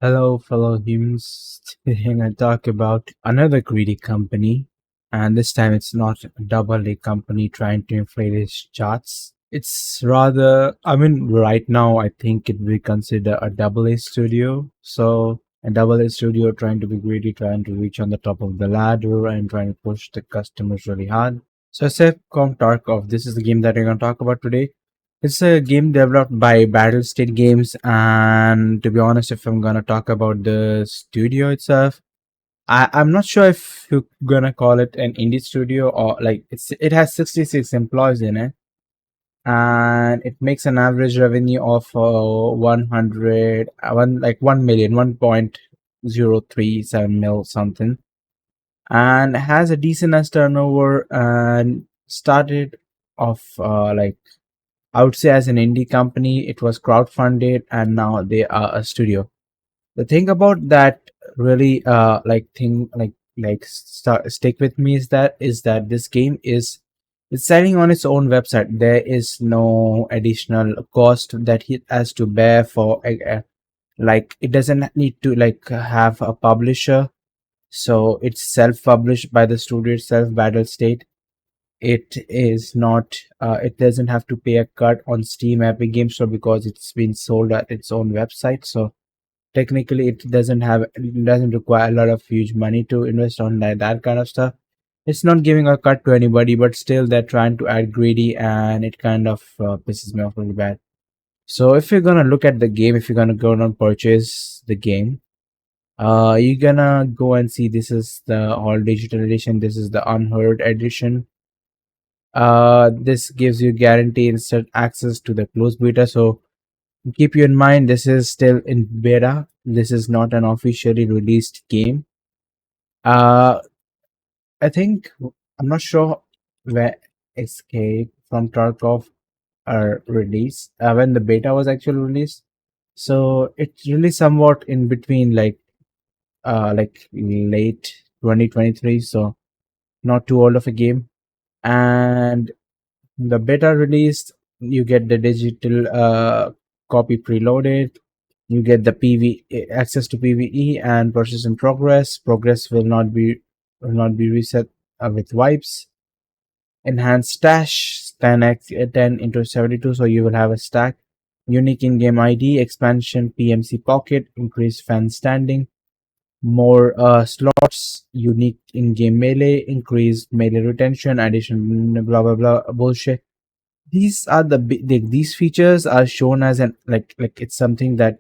Hello, fellow humans. Today I'm going to talk about another greedy company, and this time it's not a double A company trying to inflate its charts. It's rather, right now I think it will be considered a double A studio. So, a double A studio trying to be greedy, trying to reach on the top of the ladder, and trying to push the customers really hard. So, Sefcom Tarkov, this is the game that we're going to talk about today. It's a game developed by Battle State Games, and to be honest, if I'm gonna talk about the studio itself, I'm not sure if you're gonna call it an indie studio or like it has 66 employees in it, and it makes an average revenue of 100 one like 1 million 1.037 mil something, and has a decent as turnover and started off I would say as an indie company, it was crowdfunded and now they are a studio. The thing about that really stick with me is that this game is it's selling on its own website. There is no additional cost that it has to bear for like it doesn't need to like have a publisher. So it's self-published by the studio itself, Battle State. It is not it doesn't have to pay a cut on Steam Epic Games Store because it's been sold at its own website. So technically it doesn't require a lot of huge money to invest on that kind of stuff. It's not giving a cut to anybody, but still they're trying to act greedy, and it kind of pisses me off really bad. So if you're gonna look at the game, if you're gonna go and purchase the game, you're gonna go and see this is the all digital edition, this is the Unheard edition. This gives you guaranteed instant access to the closed beta. So keep you in mind, this is still in beta. This is not an officially released game. Uh, I think I'm not sure where Escape from Tarkov are released when the beta was actually released. So it's really somewhat in between, like late 2023. So not too old of a game. And the beta released, you get the digital copy preloaded. You get the access to PVE and process in progress. Progress will not be reset with wipes. Enhanced stash 10 into 72, so you will have a stack. Unique in-game ID, expansion PMC pocket, increased fan standing, more slots, unique in-game melee, increased melee retention, addition blah blah blah bullshit. These are these features are shown as an like it's something that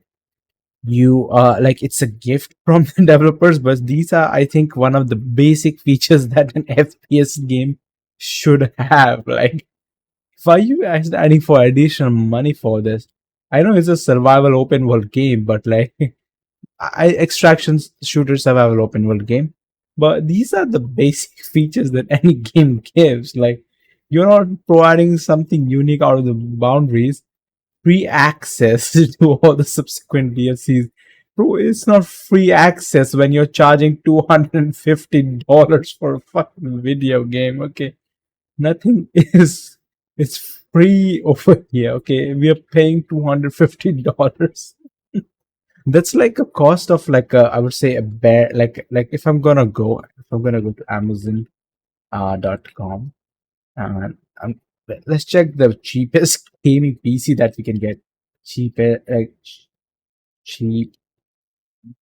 you like it's a gift from the developers, but these are, I think, one of the basic features that an FPS game should have. Like, why you guys adding for additional money for this? I know it's a survival open world game, but like extraction shooter survival open world game, but these are the basic features that any game gives. Like, you're not providing something unique out of the boundaries. Free access to all the subsequent DLCs. Bro, it's not free access when you're charging $250 for a fucking video game. Okay, nothing is it's free over here. Okay, we are paying $250. That's like a cost of like I would say a bear. Like if I'm gonna go to Amazon .com, and let's check the cheapest gaming PC that we can get. Cheap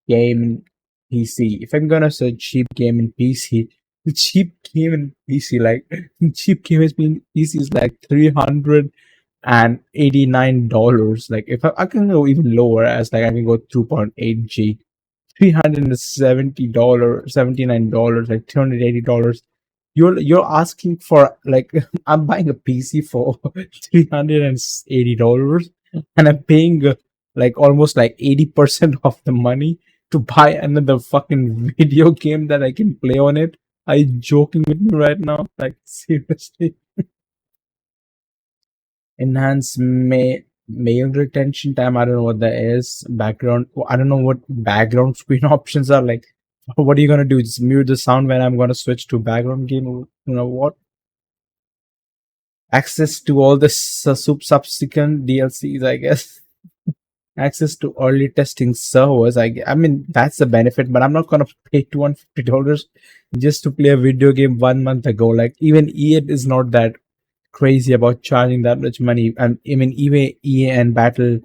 gaming PC. If I'm gonna search cheap gaming PC, the cheap gaming PC, like cheap gaming PC is like $389. Like if I can go even lower, as like I can go 2.8G, $370, $79, like $280. You're asking for like I'm buying a PC for $380, and I'm paying like almost like 80% of the money to buy another fucking video game that I can play on it. Are you joking with me right now? Like, seriously? Enhance mail retention time. I don't know what that is. Background. I don't know what background screen options are like. What are you gonna do? Just mute the sound when I'm gonna switch to background game? You know what? Access to all the subsequent DLCs, I guess. access to early testing servers. I mean that's the benefit, but I'm not gonna pay $250 just to play a video game 1 month ago. Like even EA is not that crazy about charging that much money. And I mean EA and Battle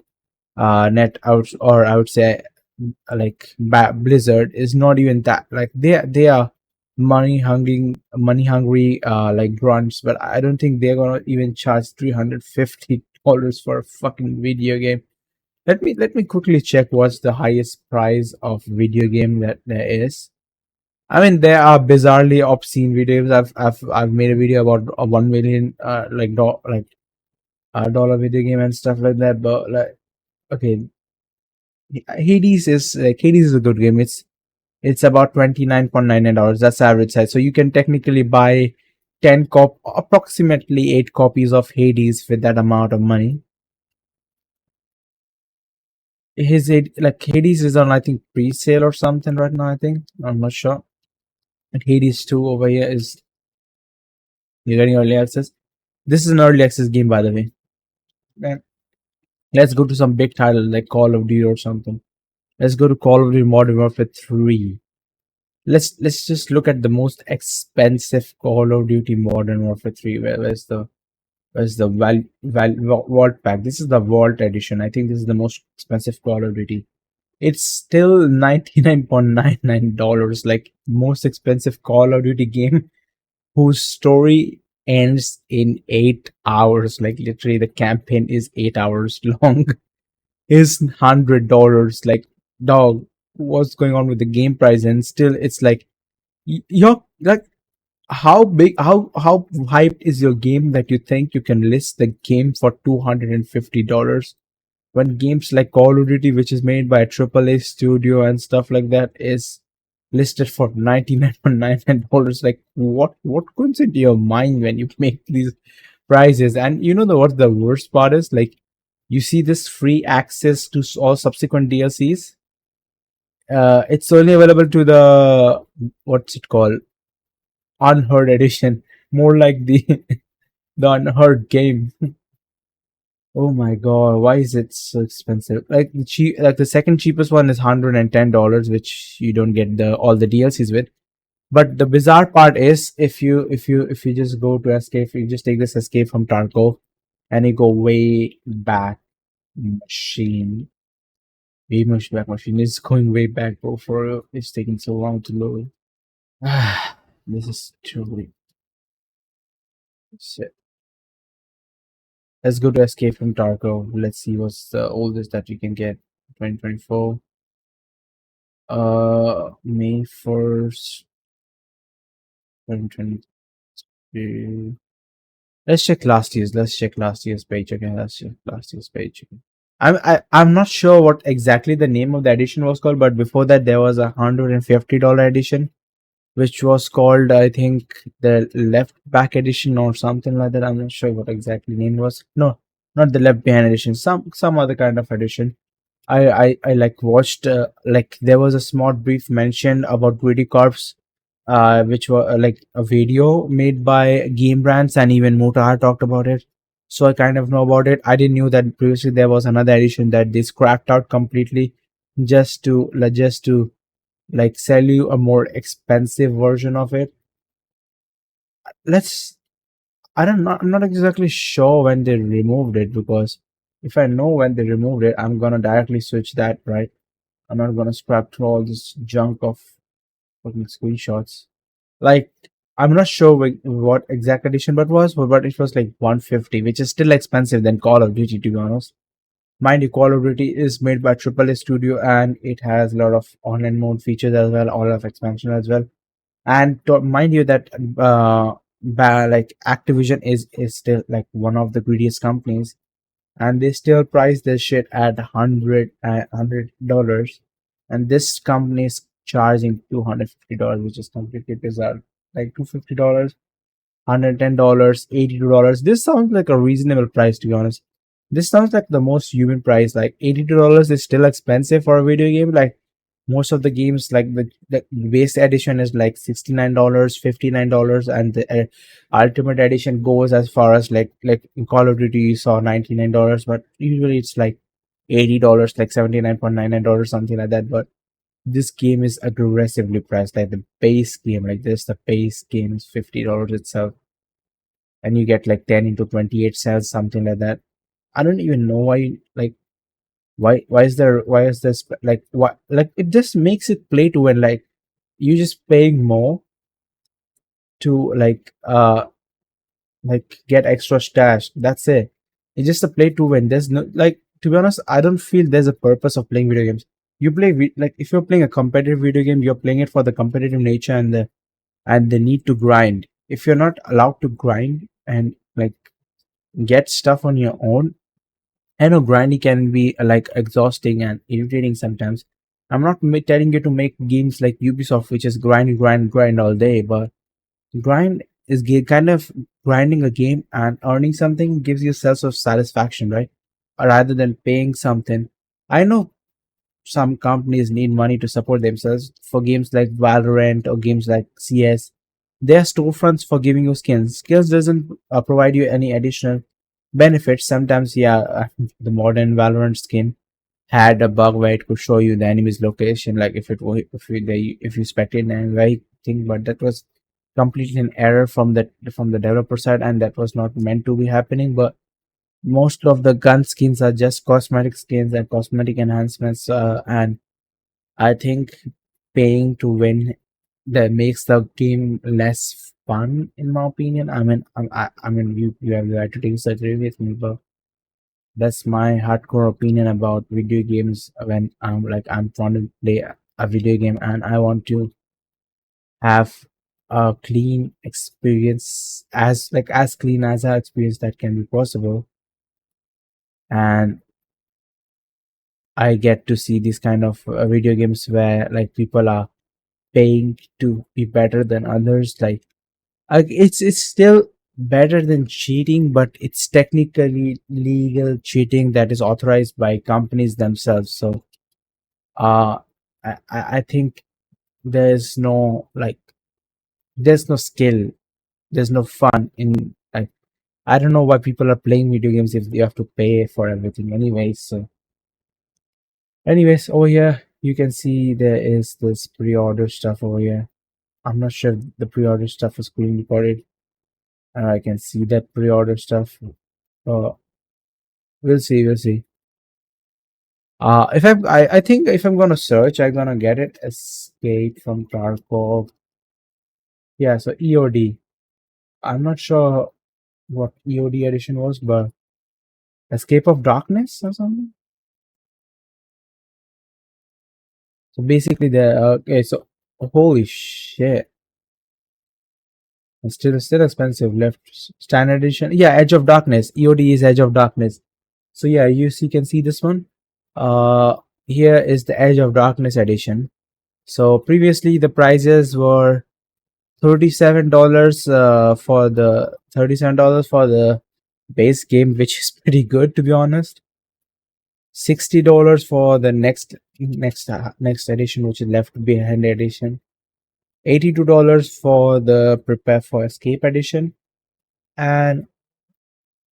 net out, or I would say like Blizzard is not even that. Like they are money hungry like grunts, but I don't think they're gonna even charge $350 for a fucking video game. Let me quickly check what's the highest price of video game that there is. I mean, there are bizarrely obscene videos. I've made a video about a 1 million like dollar video game and stuff like that. But like, okay, Hades is a good game. It's about $29.99. That's average size. So you can technically buy approximately 8 copies of Hades with that amount of money. Like Hades is on, I think, pre-sale or something right now. I think I'm not sure. And Hades 2 over here is you're getting early access. This is an early access game, by the way. And let's go to some big title like Call of Duty or something. Let's go to Call of Duty Modern Warfare 3. Let's just look at the most expensive Call of Duty Modern Warfare 3. Where's the Vault pack? This is the Vault edition. I think this is the most expensive Call of Duty. It's still $99.99, like most expensive Call of Duty game whose story ends in 8 hours. Like literally, the campaign is 8 hours long. Is $100. Like, dog, what's going on with the game price? And still, it's like you're like, how hyped is your game that you think you can list the game for $250 when games like Call of Duty, which is made by a AAA studio and stuff like that, is listed for $99.99? Like, what goes into your mind when you make these prices? And you know what the worst part is? Like, you see this free access to all subsequent DLCs. It's only available to the what's it called, Unheard edition, more like the the Unheard game. Oh my god, why is it so expensive? Like the second cheapest one is $110, which you don't get the all the DLCs with. But the bizarre part is, if you just go to escape, you just take this escape from Tarkov, and you go way back machine. Way much back machine. It's going way back, bro. For it's taking so long to load. This is truly shit. Let's go to Escape from Tarkov. Let's see what's the oldest that you can get. 2024. May 1st, 2023. Let's check last year's. Let's check last year's page. Okay, let's check last year's page. I'm not sure what exactly the name of the edition was called, but before that there was $150 edition, which was called, I think, the Left Back edition or something like that. I'm not sure what exactly name was. No, not the Left Behind edition. Some other kind of edition. I like watched like there was a small brief mention about Greedy Corps, which were like a video made by Game Brands, and even Mutahar talked about it. So I kind of know about it. I didn't know that previously there was another edition that they scrapped out completely, just to like sell you a more expensive version of it. Let's I'm not exactly sure when they removed it, because if I know when they removed it, I'm gonna directly switch that, right? I'm not gonna scrap through all this junk of fucking screenshots. Like, I'm not sure what exact edition but but it was like 150, which is still expensive than Call of Duty, to be honest. Mind you, Call of Duty is made by AAA studio, and it has a lot of online mode features as well, a lot of expansion as well. And mind you that like Activision is still like one of the greediest companies, and they still price their shit at $100, and this company is charging $250, which is completely bizarre. Like $250, $110, $82. This sounds like a reasonable price, to be honest. This sounds like the most human price. Like $82 is still expensive for a video game. Like most of the games, like the base edition is like $69, $59, and the ultimate edition goes as far as like in Call of Duty you saw $99, but usually it's like $80, like $79.99, something like that. But this game is aggressively priced. Like the base game, like this, the base game is $50 itself, and you get like 10 into 28 cells, something like that. I don't even know why. Like why is this like what like it just makes it play to win. Like you just paying more to get extra stash. That's it. It's just a play to win. There's no, like, to be honest, I don't feel there's a purpose of playing video games. You play like if you're playing a competitive video game, you're playing it for the competitive nature and the need to grind. If you're not allowed to grind and like get stuff on your own, I know grinding can be like exhausting and irritating sometimes. I'm not telling you to make games like Ubisoft, which is grind, grind, grind all day, but grind is kind of grinding a game and earning something gives you sense of satisfaction, right? Rather than paying something. I know some companies need money to support themselves for games like Valorant or games like CS. There are storefronts for giving you skins. Skills doesn't provide you any additional benefits. Sometimes, yeah, the modern Valorant skin had a bug where it could show you the enemy's location, like if you spectate an right thing, but that was completely an error from the developer side, and that was not meant to be happening. But most of the gun skins are just cosmetic skins and cosmetic enhancements, and I think paying to win that makes the game less fun, in my opinion. I mean, you have the right to disagree with me, but that's my hardcore opinion about video games. When I'm trying to play a video game and I want to have a clean experience, as clean as an experience that can be possible, and I get to see these kind of video games where like people are paying to be better than others. Like it's still better than cheating, but it's technically legal cheating that is authorized by companies themselves. So uh I think there's no there's no skill, there's no fun in like, I don't know why people are playing video games if you have to pay for everything anyways. So anyways, over here you can see there is this pre-order stuff over here. I'm not sure if the pre-order stuff is being recorded. I can see that pre-order stuff. uh we'll see. If I think if I'm gonna search, I'm gonna get it. Escape from Tarkov. Yeah, so EOD. I'm not sure what EOD edition was, but Escape of Darkness or something. So basically, the okay. So holy shit, it's still expensive. Left standard edition. Yeah, Edge of Darkness. EOD is Edge of Darkness. So yeah, can see this one. Uh, Here is the Edge of Darkness edition. So previously the prices were $37 for the $37 for the base game, which is pretty good to be honest. $60 for the next edition, which is Left Behind edition. $82 for the Prepare for Escape edition, and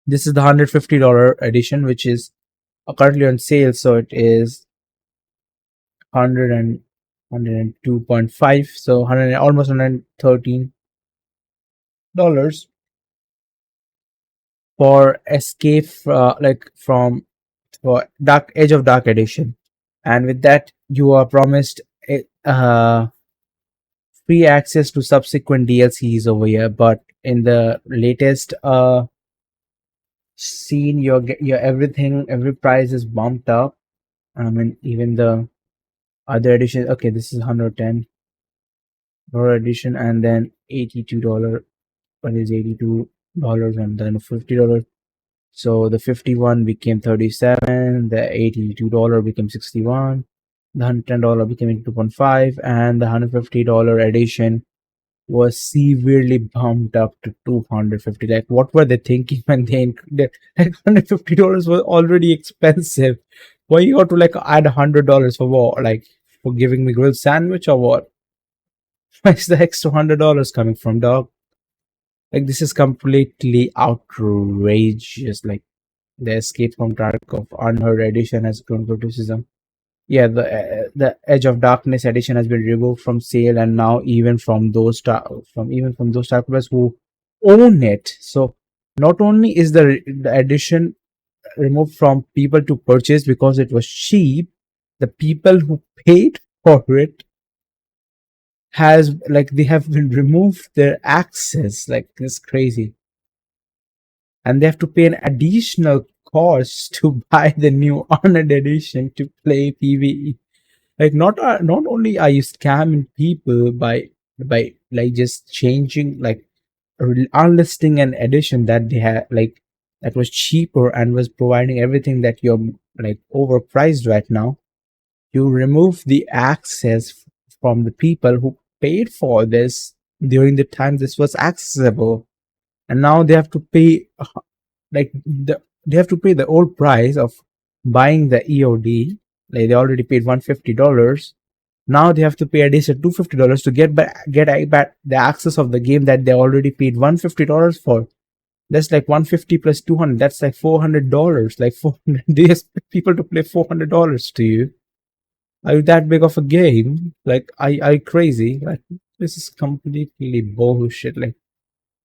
this is the $150 edition, which is currently on sale. So it is 102.5, so 100, almost $113 for Escape, from for Dark Edge of Dark edition. And with that, you are promised free access to subsequent DLCs over here. But in the latest scene, your everything, every price is bumped up. I mean, even the other edition. Okay, this is $110 edition, and then $82. What is $82, and then $50. So the 51 became 37, the $82 became 61, the $110 became 2.5, and the $150 edition was severely bumped up to 250. Like, what were they thinking when like $150 was already expensive? Why you got to like add $100 for what? Like for giving me grilled sandwich or what? Where's the extra $100 coming from, dog? Like this is completely outrageous. Like The Escape from Tarkov Unheard edition has grown criticism. Yeah, the Edge of Darkness edition has been removed from sale, and now even from those developers who own it. So not only is the edition removed from people to purchase because it was cheap, the people who paid for it has like they have been removed their access. Like it's crazy, and they have to pay an additional cost to buy the new Honored edition to play PvE. Like not only are you scamming people by like just changing like unlisting an edition that they had like that was cheaper and was providing everything that you're like overpriced right now. You remove the access from the people who paid for this during the time this was accessible, and now they have to pay like they have to pay the old price of buying the EOD. Like they already paid $150. Now they have to pay additional $250 to get back the access of the game that they already paid $150 for. That's like 150 plus 200. That's like $400. Like 400. They expect people to play $400 to you. Are you that big of a game? Like, are you crazy? Like, this is completely bullshit. Like,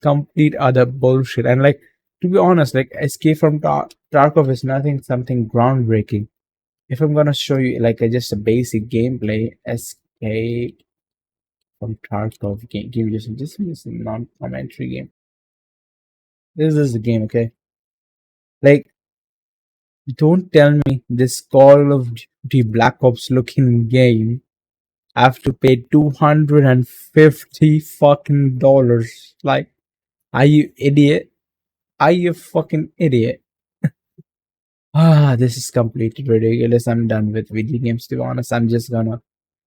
complete other bullshit. And like, to be honest, like, Escape from Tarkov is nothing something groundbreaking. If I'm gonna show you like just a basic gameplay, Escape from Tarkov game, give you just a non-commentary game. This is the game, okay? Like, don't tell me this Call of Duty Black Ops looking game I have to pay 250 fucking dollars. Like, are you idiot? Are you a fucking idiot? This is completely ridiculous. I'm done with video games, to be honest. I'm just gonna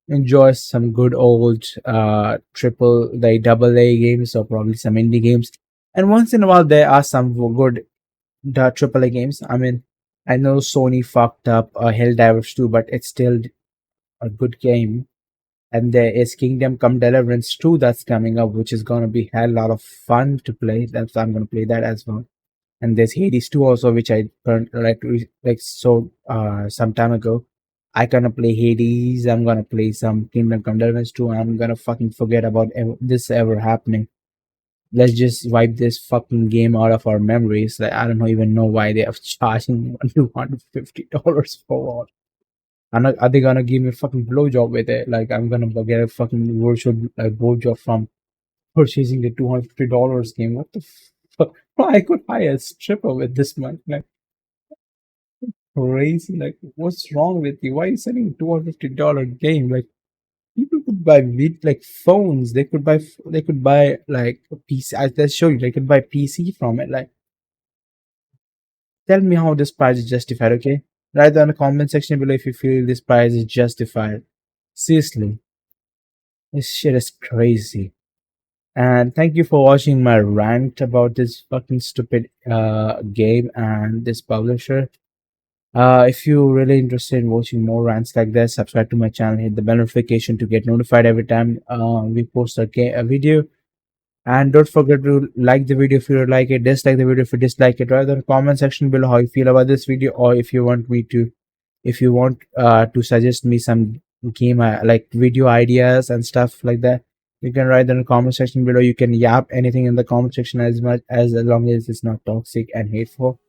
enjoy some good old double A games or probably some indie games. And once in a while there are some good triple A games. I mean, I know Sony fucked up Helldivers 2, but it's still a good game. And there is Kingdom Come Deliverance 2 that's coming up, which is gonna be hell lot of fun to play. That's I'm gonna play that as well. And there's Hades 2 also, which I some time ago. I gonna play Hades. I'm gonna play some Kingdom Come Deliverance 2. And I'm gonna fucking forget about this ever happening. Let's just wipe this fucking game out of our memories. Like I don't even know why they are charging $250 for what. Are they gonna give me a fucking blowjob with it? Like I'm gonna get a fucking virtual blowjob from purchasing the $250 game. What the fuck? I could hire a stripper with this money. Like crazy. Like what's wrong with you? Why are you selling $250 game? Like people could buy like phones. They could buy like a PC. Let's show you. They could buy PC from it. Like tell me how this price is justified. Okay, write down in the comment section below if you feel this price is justified. Seriously, this shit is crazy. And thank you for watching my rant about this fucking stupid game and this publisher. If you're really interested in watching more rants like this, subscribe to my channel, hit the bell notification to get notified every time we post a video. And don't forget to like the video if you like it, dislike the video if you dislike it. Write in the comment section below how you feel about this video, or if you want to suggest me some game like video ideas and stuff like that, you can write in the comment section below. You can yap anything in the comment section as long as it's not toxic and hateful.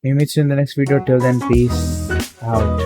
We meet you in the next video. Till then, peace out.